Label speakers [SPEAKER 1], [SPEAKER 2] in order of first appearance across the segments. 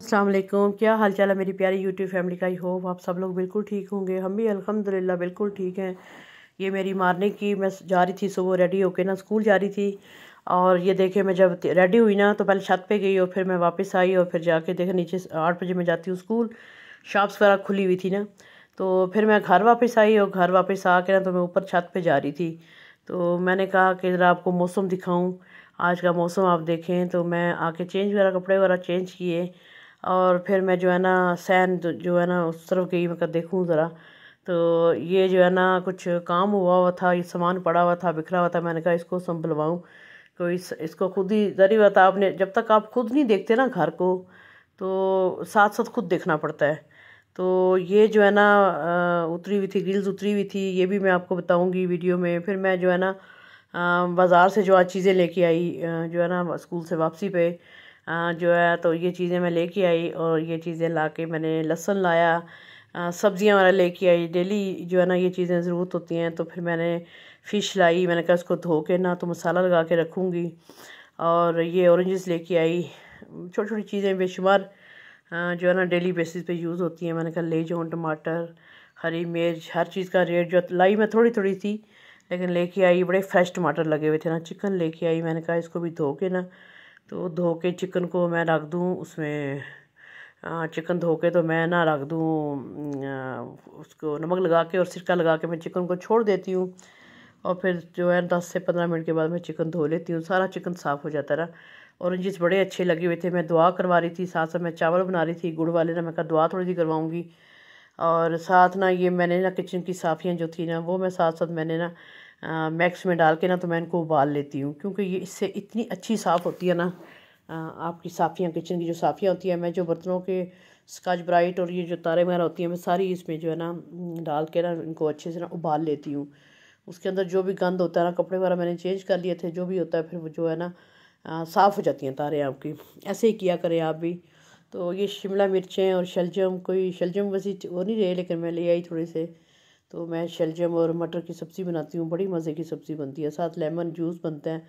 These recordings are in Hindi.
[SPEAKER 1] अस्सलाम वालेकुम। क्या हाल चाल है मेरी प्यारी यूट्यूब फैमिली का। आई होप आप सब लोग बिल्कुल ठीक होंगे। हम भी अल्हम्दुलिल्लाह बिल्कुल ठीक हैं। ये मेरी मॉर्निंग की मैं जा रही थी सुबह रेडी होके ना स्कूल जा रही थी। और ये देखे मैं जब रेडी हुई ना तो पहले छत पे गई और फिर मैं वापस आई और फिर जाके देखा नीचे 8 बजे मैं जाती हूँ स्कूल। शॉप्स वगैरह खुली हुई थी ना। तो फिर मैं घर वापस आई और घर वापस आके ना तो मैं ऊपर छत पे जा रही थी। तो मैंने कहा कि ज़रा आपको मौसम दिखाऊं। आज का मौसम आप देखें। तो मैं आके चेंज वगैरह कपड़े वगैरह चेंज किए और फिर मैं जो है ना सैन जो है ना उस तरफ गई। मैं कहा देखूँ ज़रा। तो ये जो है ना कुछ काम हुआ हुआ था, ये सामान पड़ा हुआ था, बिखरा हुआ था। मैंने कहा इसको संभलवाऊँ। तो इसको खुद ही ज़रूरी बात है, आपने जब तक आप खुद नहीं देखते ना घर को तो साथ साथ खुद देखना पड़ता है। तो ये जो है ना उतरी हुई थी, ग्रिल्स उतरी हुई थी, ये भी मैं आपको बताऊंगी वीडियो में। फिर मैं जो है ना बाज़ार से जो आज चीज़ें लेके आई जो है ना स्कूल से वापसी पे जो है तो ये चीज़ें मैं लेके आई और ये चीज़ें ला के मैंने लहसुन लाया, सब्जियां वाला लेके आई। डेली जो है ना ये चीज़ें ज़रूरत होती हैं। तो फिर मैंने फ़िश लाई, मैंने कहा इसको धो के ना तो मसाला लगा के रखूँगी। और ये ऑरेंजेस लेके आई, छोटी छोटी चीज़ें बेशुमार जो है ना डेली बेसिस पे यूज़ होती हैं। मैंने कहा ले जाऊँ टमाटर, हरी मिर्च, हर चीज़ का रेट जो लाई मैं थोड़ी थोड़ी थी लेकिन लेके आई। बड़े फ्रेश टमाटर लगे हुए थे ना। चिकन लेके आई, मैंने कहा इसको भी धो के ना तो धो के चिकन को मैं रख दूँ उसमें। चिकन धो के तो मैं ना रख दूँ उसको नमक लगा के और सिरका लगा के मैं चिकन को छोड़ देती हूँ। और फिर जो है 10 से 15 मिनट के बाद मैं चिकन धो लेती हूँ। सारा चिकन साफ़ हो जाता रहा। ऑरेंजेस बड़े अच्छे लगे हुए थे। मैं दुआ करवा रही थी, साथ साथ मैं चावल बना रही थी गुड़ वाले ना। मैं कहा दुआ थोड़ी सी करवाऊँगी। और साथ ना ये मैंने ना किचन की साफ़ियाँ जो थी ना वो मैं साथ साथ मैंने ना मैक्स में डाल के ना तो मैं इनको उबाल लेती हूँ, क्योंकि ये इससे इतनी अच्छी साफ़ होती है ना आपकी साफ़ियाँ। किचन की जो साफ़ियाँ होती है, मैं जो बर्तनों के स्कॉच ब्राइट और ये जो तारे वगैरह होती हैं मैं सारी इसमें जो है ना डाल के ना इनको अच्छे से ना उबाल लेती हूँ। उसके अंदर जो भी गंद होता है ना, कपड़े वगैरह मैंने चेंज कर लिए थे, जो भी होता है फिर वो जो है ना साफ़ हो जाती हैं तारे आपकी। ऐसे ही किया करें आप भी। तो ये शिमला मिर्चें और शलजम, कोई शलजम वैसी वो नहीं रहे लेकिन मैं ले आई थोड़े से। तो मैं शलजम और मटर की सब्ज़ी बनाती हूँ, बड़ी मज़े की सब्ज़ी बनती है। साथ लेमन जूस बनता है,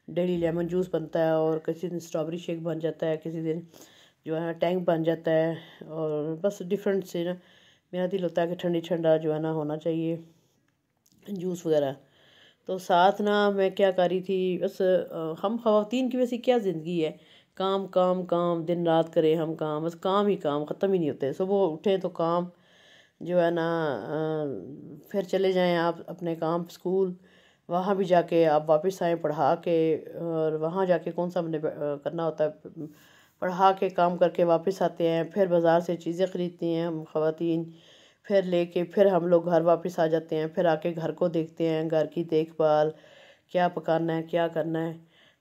[SPEAKER 1] डेली लेमन जूस बनता है। और किसी दिन स्ट्रॉबेरी शेक बन जाता है, किसी दिन जो है ना टैंक बन जाता है। और बस डिफरेंट से ना मेरा दिल होता है कि ठंडी ठंडा जो है ना होना चाहिए जूस वगैरह। तो साथ ना मैं क्या कर रही थी बस हम ख़वातीन की वैसी क्या ज़िंदगी है, काम काम काम, दिन रात करें हम काम, बस काम ही काम, ख़त्म ही नहीं होते। सुबह उठें तो काम जो है ना फिर चले जाएं आप अपने काम स्कूल, वहाँ भी जाके आप वापस आएँ पढ़ा के। और वहाँ जाके कौन सा हमने करना होता है, पढ़ा के काम करके वापस आते हैं। फिर बाज़ार से चीज़ें ख़रीदती हैं हम ख़वातीन, फिर लेके फिर हम लोग घर वापस आ जाते हैं। फिर आके घर को देखते हैं, घर की देखभाल, क्या पकाना है क्या करना है।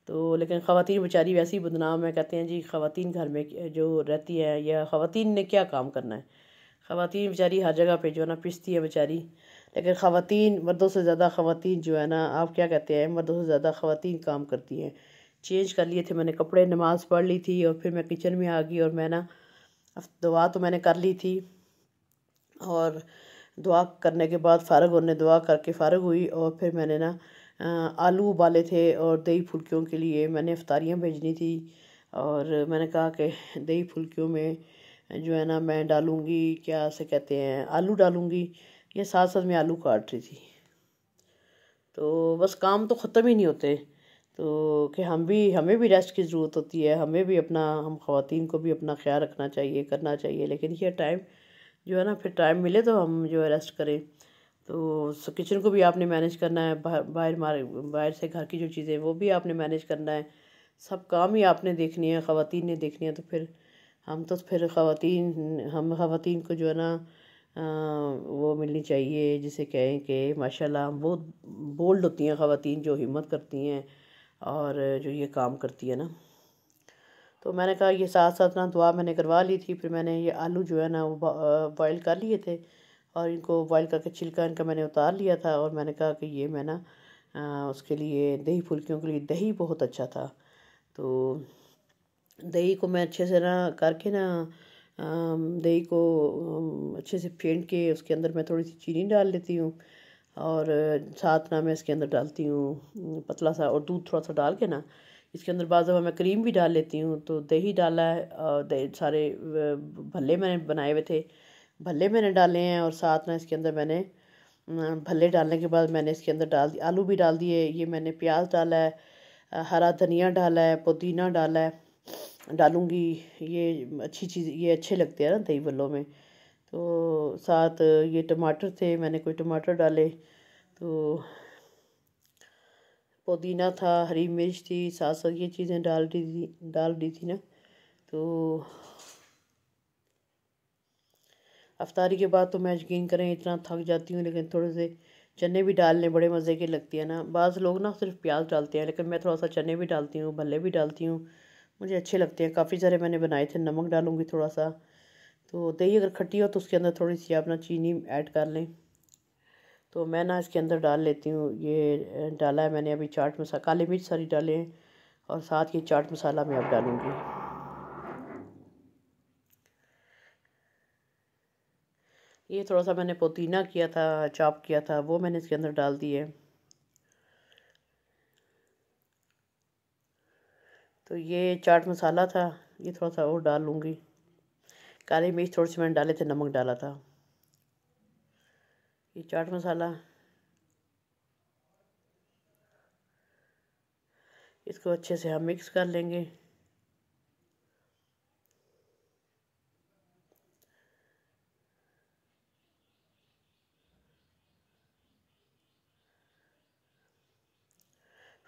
[SPEAKER 1] तो लेकिन ख़वातीन बेचारी वैसी बदनाम है, कहते हैं जी ख़वातीन घर में जो रहती है या ख़वातीन ने क्या काम करना है। ख़वातीन बेचारी हर जगह पे जो है ना पिसती है बेचारी। लेकिन ख़वातीन मर्दों से ज़्यादा ख़वातीन जो है ना, आप क्या कहते हैं, मर्दों से ज़्यादा ख़वातीन काम करती हैं। चेंज कर लिए थे मैंने कपड़े, नमाज़ पढ़ ली थी और फिर मैं किचन में आ गई। और मैं ना दुआ तो मैंने कर ली थी और दुआ करने के बाद फ़ारग होने, दुआ करके फ़ारग हुई। और फिर मैंने ना आलू उबाले थे और दही फुल्कियों के लिए मैंने इफ्तारियाँ भेजनी थी। और मैंने कहा कि दही फुल्कियों में जो है ना मैं डालूँगी क्या से कहते हैं आलू डालूँगी। ये साथ साथ मैं आलू काट रही थी। तो बस काम तो ख़त्म ही नहीं होते। तो कि हमें भी रेस्ट की ज़रूरत होती है, हमें भी अपना, हम ख़वातीन को भी अपना ख्याल रखना चाहिए, करना चाहिए। लेकिन ये टाइम जो है ना फिर टाइम मिले तो हम जो है रेस्ट करें। तो किचन को भी आपने मैनेज करना है, बाहर से घर की जो चीज़ें वो भी आपने मैनेज करना है। सब काम ही आपने देखनी है, ख़वातीन ने देखनी है। तो फिर हम तो फिर हम ख़वातीन को जो है ना वो मिलनी चाहिए जिसे कहें कि माशाल्लाह बहुत बोल्ड होती हैं ख़वातीन, जो हिम्मत करती हैं और जो ये काम करती है ना। तो मैंने कहा ये साथ साथ ना दुआ मैंने करवा ली थी। फिर मैंने ये आलू जो है ना वो बॉयल कर लिए थे और इनको बॉयल करके छिलका इनका मैंने उतार लिया था। और मैंने कहा कि ये मैं ना उसके लिए दही फुल्कियों के लिए दही बहुत अच्छा था। तो दही को मैं अच्छे से ना करके ना दही को अच्छे से फेंट के उसके अंदर मैं थोड़ी सी चीनी डाल लेती हूँ। और साथ ना मैं इसके अंदर डालती हूँ पतला सा और दूध थोड़ा सा डाल के ना इसके अंदर बाज़ दफ़ा मैं क्रीम भी डाल लेती हूँ। तो दही डाला है और सारे भल्ले मैंने बनाए हुए थे, भल्ले मैंने डाले हैं। और साथ में इसके अंदर मैंने भल्ले डालने के बाद मैंने इसके अंदर डाल दिए, आलू भी डाल दिए। ये मैंने प्याज डाला है, हरा धनिया डाला है, पुदीना डाला है, डालूँगी। ये अच्छी चीज़, ये अच्छे लगते हैं ना दही भल्लों में। तो साथ ये टमाटर थे, मैंने कोई टमाटर डाले। तो पुदीना था, हरी मिर्च थी, साथ साथ ये चीज़ें डाल दी थी ना। तो अफ्तारी के बाद तो मैं यकीन करें इतना थक जाती हूँ, लेकिन थोड़े से चने भी डालने बड़े मज़े के लगती है ना। बाज़ लोग ना सिर्फ प्याज डालते हैं, लेकिन मैं थोड़ा सा चने भी डालती हूँ, भल्ले भी डालती हूँ, मुझे अच्छे लगते हैं। काफ़ी सारे मैंने बनाए थे। नमक डालूँगी थोड़ा सा। तो दही अगर खट्टी हो तो उसके अंदर थोड़ी सी अपना चीनी ऐड कर लें। तो मैं ना इसके अंदर डाल लेती हूँ, ये डाला है मैंने अभी चाट मसाला, काली मिर्च सारी डाले हैं, और साथ ये चाट मसाला मैं अब डालूँगी। ये थोड़ा सा मैंने पुदीना किया था, चॉप किया था, वो मैंने इसके अंदर डाल दिए। तो ये चाट मसाला था, ये थोड़ा सा और डाल लूँगी। काली मिर्च थोड़ी सी मैंने डाले थे, नमक डाला था। ये चाट मसाला, इसको अच्छे से हम मिक्स कर लेंगे।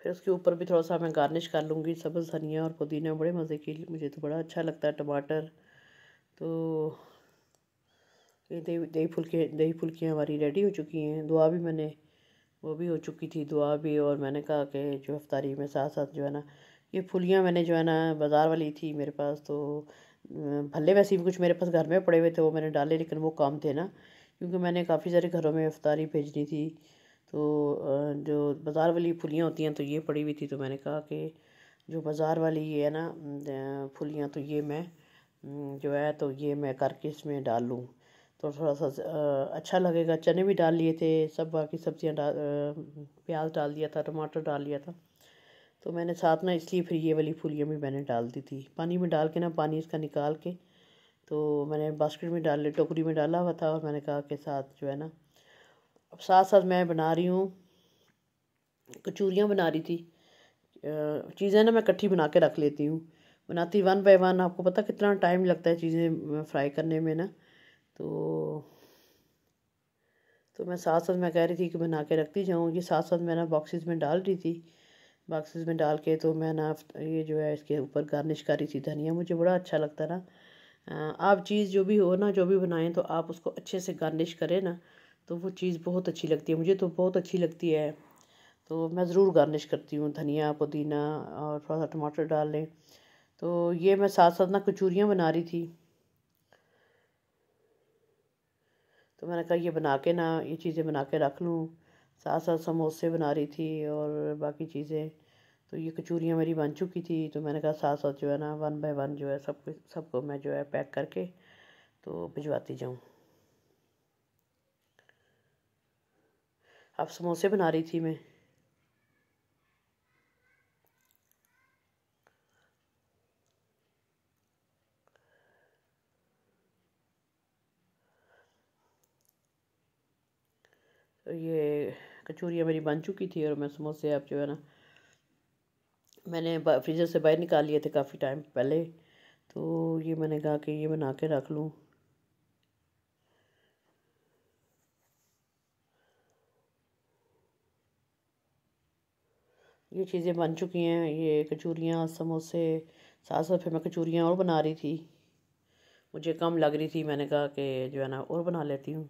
[SPEAKER 1] फिर उसके ऊपर भी थोड़ा सा मैं गार्निश कर लूँगी, सब्ज़ धनिया और पुदीना, बड़े मज़े की, मुझे तो बड़ा अच्छा लगता है। टमाटर। तो ये दही फुल्की हमारी रेडी हो चुकी हैं। दुआ भी मैंने, वो भी हो चुकी थी दुआ भी। और मैंने कहा कि जो इफ्तारी में साथ साथ जो है ना, ये फुलियाँ मैंने जो है ना बाज़ार वाली थी मेरे पास। तो भल्ले वैसे भी कुछ मेरे पास घर में पड़े हुए थे, वो मैंने डाले, लेकिन वो काम थे ना, क्योंकि मैंने काफ़ी सारे घरों में इफ्तारी भेजनी थी। तो जो बाज़ार वाली फुलियाँ होती हैं तो ये पड़ी हुई थी। तो मैंने कहा कि जो बाज़ार वाली ये है ना फुलियाँ, तो ये मैं जो है तो ये मैं करके इसमें डाल लूँ, तो थोड़ा सा अच्छा लगेगा। चने भी डाल लिए थे, सब बाकी सब्जियां प्याज डाल दिया था, टमाटर डाल लिया था। तो मैंने साथ ना, इसलिए फिर ये वाली फुलियाँ भी मैंने डाल दी थी, पानी में डाल के ना, पानी इसका निकाल के। तो मैंने बास्केट में डाल, टोकरी में डाला हुआ था। और मैंने कहा कि साथ जो है ना, अब साथ साथ मैं बना रही हूँ, कचूरियाँ बना रही थी। चीज़ें ना मैं इकट्ठी बना के रख लेती हूँ, बनाती वन बाय वन। आपको पता कितना टाइम लगता है चीज़ें फ्राई करने में ना। तो मैं साथ साथ मैं कह रही थी कि बना के रखती जाऊँ। ये साथ साथ मैं ना बॉक्सेस में डाल रही थी, बॉक्सेस में डाल के। तो मैं ना ये जो है इसके ऊपर गार्निश कर रही थी धनिया, मुझे बड़ा अच्छा लगता है ना। आप चीज़ जो भी हो ना, जो भी बनाएं, तो आप उसको अच्छे से गार्निश करें ना, तो वो चीज़ बहुत अच्छी लगती है। मुझे तो बहुत अच्छी लगती है। तो मैं ज़रूर गार्निश करती हूँ, धनिया पुदीना और थोड़ा सा टमाटर डाल लें। तो ये मैं साथ साथ ना कचूरियाँ बना रही थी। तो मैंने कहा ये बना के ना, ये चीज़ें बना के रख लूँ। साथ साथ समोसे बना रही थी और बाकी चीज़ें। तो ये कचूरियाँ मेरी बन चुकी थी। तो मैंने कहा साथ साथ जो है ना, वन बाय वन जो है सबको मैं जो है पैक करके तो भिजवाती जाऊँ। अब समोसे बना रही थी मैं। तो ये कचूरियाँ मेरी बन चुकी थी, और मैं समोसे अब जो है ना, मैंने फ्रीज़र से बाहर निकाल लिए थे काफ़ी टाइम पहले। तो ये मैंने कहा कि ये बना के रख लूँ। ये चीज़ें बन चुकी हैं, ये कचूरियाँ समोसे। साथ साथ फिर मैं कचूरियाँ और बना रही थी, मुझे कम लग रही थी, मैंने कहा कि जो है ना और बना लेती हूँ।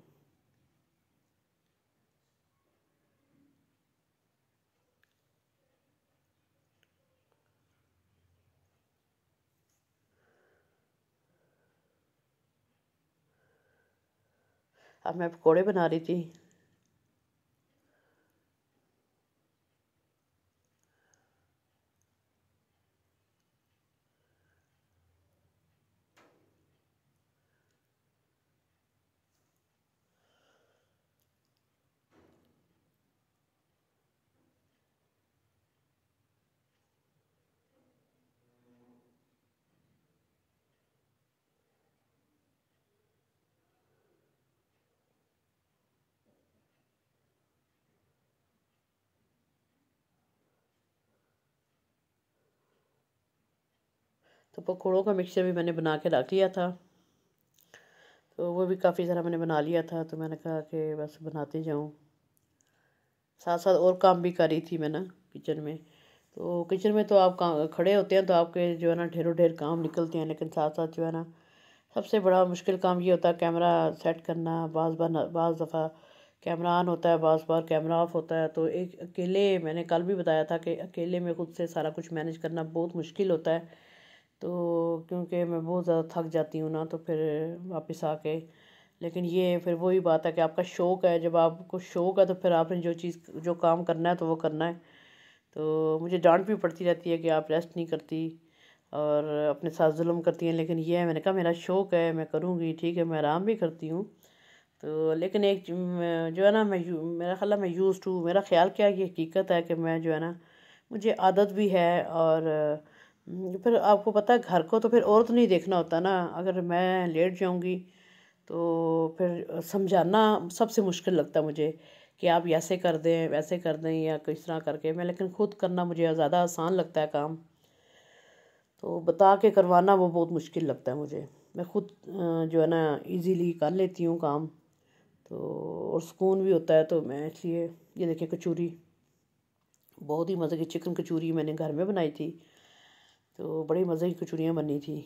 [SPEAKER 1] अब मैं पकौड़े बना रही थी। तो पकौड़ों का मिक्सचर भी मैंने बना के रख लिया था, तो वो भी काफ़ी सारा मैंने बना लिया था। तो मैंने कहा कि बस बनाते जाऊँ, साथ साथ और काम भी कर रही थी मैं ना किचन में। तो किचन में तो आप खड़े होते हैं तो आपके जो है ना ढेरों ढेर काम निकलते हैं, लेकिन साथ साथ जो है ना सबसे बड़ा मुश्किल काम ये होता है कैमरा सेट करना। बाज़ दफ़ा कैमरा ऑन होता है, बाज़ बार कैमरा ऑफ होता है। तो एक अकेले, मैंने कल भी बताया था कि अकेले में खुद से सारा कुछ मैनेज करना बहुत मुश्किल होता है। तो क्योंकि मैं बहुत ज़्यादा थक जाती हूँ ना, तो फिर वापस आके, लेकिन ये फिर वही बात है कि आपका शौक़ है, जब आपको शौक़ है तो फिर आपने जो काम करना है तो वो करना है। तो मुझे डांट भी पड़ती रहती है कि आप रेस्ट नहीं करती और अपने साथ जुल्म करती हैं, लेकिन ये है, मैंने कहा मेरा शौक़ है, मैं करूँगी, ठीक है, मैं आराम भी करती हूँ। तो लेकिन एक जो है ना, मेरा ख्याल है मैं यूज़ टू, मेरा ख्याल क्या है, ये हकीकत है कि मैं जो है ना, मुझे आदत भी है। और फिर आपको पता है घर को तो फिर और तो नहीं देखना होता ना, अगर मैं लेट जाऊँगी तो फिर समझाना सबसे मुश्किल लगता है मुझे कि आप ऐसे कर दें, वैसे कर दें या किस तरह करके मैं, लेकिन खुद करना मुझे ज़्यादा आसान लगता है काम। तो बता के करवाना वो बहुत मुश्किल लगता है मुझे। मैं खुद जो है ना इजीली कर लेती हूँ काम, तो और सुकून भी होता है। तो मैं इसलिए, ये देखिए कचौरी, बहुत ही मज़े की चिकन कचौरी मैंने घर में बनाई थी, तो बड़ी मज़े की कचौरियाँ बनी थी।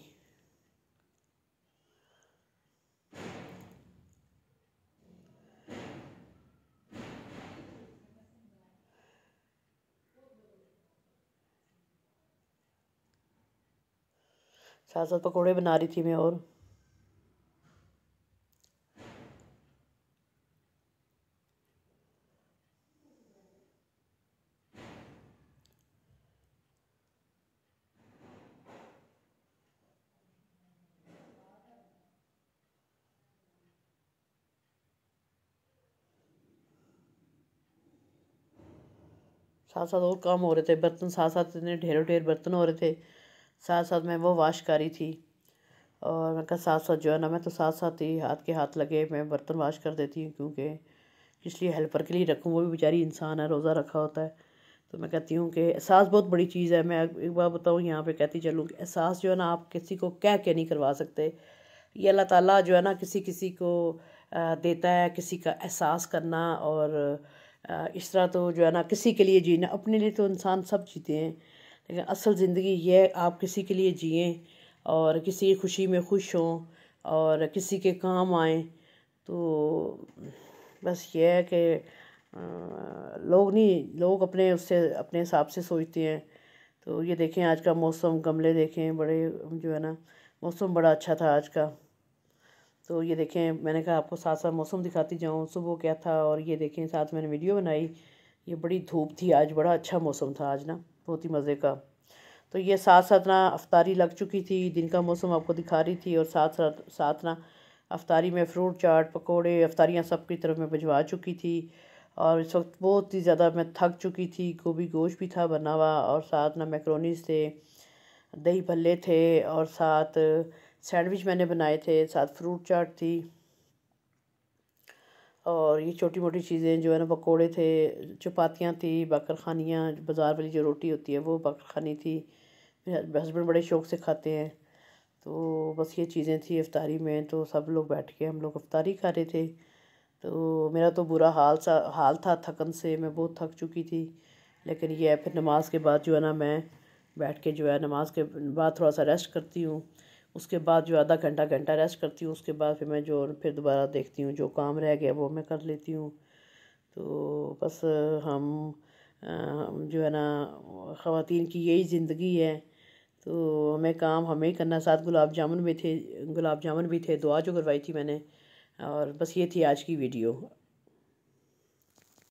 [SPEAKER 1] साथ साथ पकौड़े बना रही थी मैं। और साथ साथ और काम हो रहे थे, बर्तन साथ साथ इतने ढेरों ढेर बर्तन हो रहे थे, साथ साथ मैं वो वाश कर रही थी। और मैं कहा साथ साथ जो है ना, मैं तो साथ साथ ही हाथ के हाथ लगे मैं बर्तन वाश कर देती हूँ, क्योंकि इसलिए हेल्पर के लिए रखूँ, वो भी बेचारी इंसान है, रोज़ा रखा होता है। तो मैं कहती हूँ कि एहसास बहुत बड़ी चीज़ है। मैं एक बार बताऊँ यहाँ पे कहती चलूँ कि एहसास जो है ना, आप किसी को कह के नहीं करवा सकते। ये अल्लाह ताला जो है ना किसी किसी को देता है, किसी का एहसास करना। और इस तरह तो जो है ना किसी के लिए जीना, अपने लिए तो इंसान सब जीते हैं, लेकिन असल ज़िंदगी ये आप किसी के लिए जिएँ और किसी की खुशी में खुश हों और किसी के काम आएँ। तो बस ये है कि लोग अपने उससे अपने हिसाब से सोचते हैं। तो ये देखें आज का मौसम, गमले देखें बड़े, जो है ना मौसम बड़ा अच्छा था आज का। तो ये देखें, मैंने कहा आपको साथ साथ मौसम दिखाती जाऊँ सुबह क्या था, और ये देखें साथ मैंने वीडियो बनाई। ये बड़ी धूप थी आज, बड़ा अच्छा मौसम था आज ना, बहुत ही मज़े का। तो ये साथ साथ ना अफ्तारी लग चुकी थी, दिन का मौसम आपको दिखा रही थी, और साथ साथ साथ ना अफ्तारी में फ्रूट चाट, पकोड़े, अफ्तारियाँ सब की तरफ मैं भिजवा चुकी थी। और इस वक्त बहुत ही ज़्यादा मैं थक चुकी थी। गोभी गोश्त भी था बना हुआ, और साथ ना मैक्रोनीस थे, दही भल्ले थे, और साथ सैंडविच मैंने बनाए थे, साथ फ्रूट चाट थी। और ये छोटी मोटी चीज़ें जो है ना, पकोड़े थे, चपातियाँ थी, बाकरखानियाँ, बाज़ार वाली जो रोटी होती है वो बाकरखानी थी। मेरे हस्बैंड बड़े शौक़ से खाते हैं। तो बस ये चीज़ें थी इफ्तारी में। तो सब लोग बैठ के हम लोग इफ्तारी खा रहे थे। तो मेरा तो बुरा हाल था थकन से, मैं बहुत थक चुकी थी। लेकिन ये है, फिर नमाज के बाद जो है ना मैं बैठ के जो है नमाज के बाद थोड़ा सा रेस्ट करती हूँ। उसके बाद जो आधा घंटा घंटा रेस्ट करती हूँ, उसके बाद फिर दोबारा देखती हूँ जो काम रह गया वो मैं कर लेती हूँ। तो बस हम जो है ना, ख़वातीन की यही ज़िंदगी है। तो हमें ही करना। साथ गुलाब जामुन भी थे, दुआ जो करवाई थी मैंने। और बस ये थी आज की वीडियो।